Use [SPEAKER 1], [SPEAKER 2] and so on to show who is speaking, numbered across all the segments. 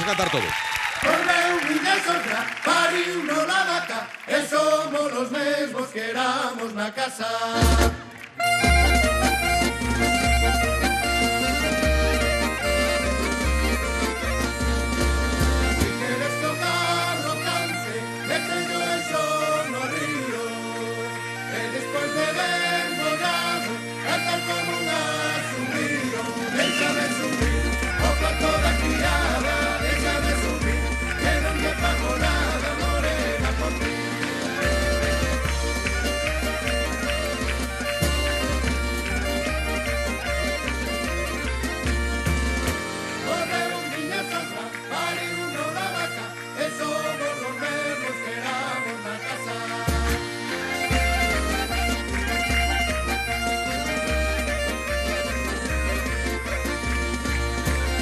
[SPEAKER 1] a cantar todos.
[SPEAKER 2] Corre un niña sogra, pariu no la vaca, e somos los mesmos que éramos na casa. Si queres tocar no cante, mételo eso no río, e despois de ben bogado, cantar como un asumío. Déxame subir, o cuarto da criada, déxame subir, que non me pago nada, morena, por ti. Corre un niña sogra, pariu no la vaca, e somos los mesmos que éramos na casa.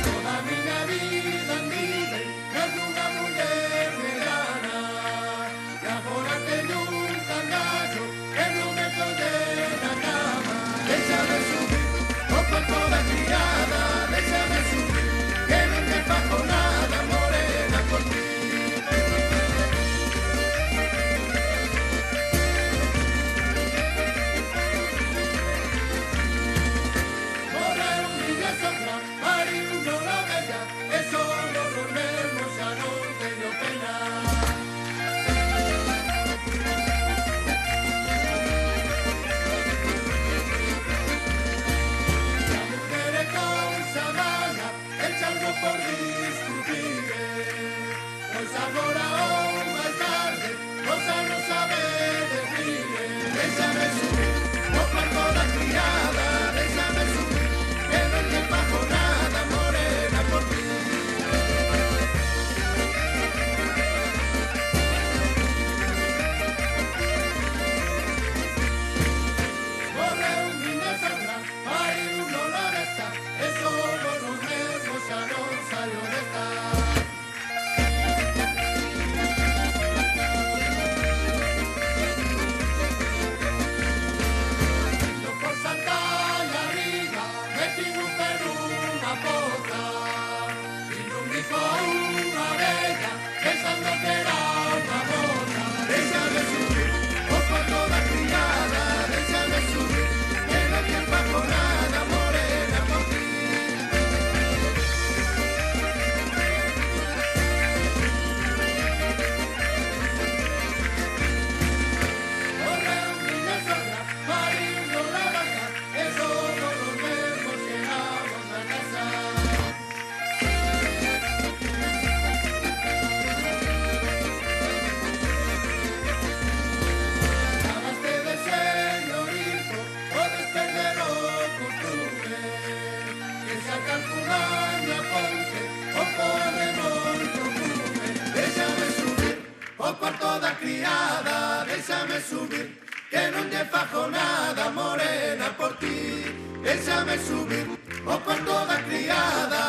[SPEAKER 2] Toda a miña vida andive tras dunha muller vegana, e agora teño un cangallo que non me colle na cama. Déxame subir, o cuerpo da criada, déxame subir, que non me fago nada, morena, por ti. Corre un niña sogra, pariu no la bella, e somos los mesmos, xa non teño pena. La mujer é cousa mala, echando por discutir, pois agora ou máis tarde, cosa non sabe decir. Déxame subir, o cuarto da criada, déxame subir, que non te fago nada, morena, por ti. Corre un niña sogra, pariu no la besta, e somos los mesmos, xa non saio desta. Indo por Santa Garriga, metín un pé nunha poza, e non dijo unha abella, pensando que era unha moza. Déxame subir, o cuarto da criada, déxame subir, que non te fago nada, morena, por ti. Corre un niña sogra, pariu no la vaca, e somos los mesmos que éramos na casa. Acabaste de señorito, podes perder o costume, que se alcanza unha ponte, o corre moito fume. Déxame subir, o cuarto da criada, déxame subir, que non lle fago nada, morena, por ti. Déxame subir, o cuarto da criada,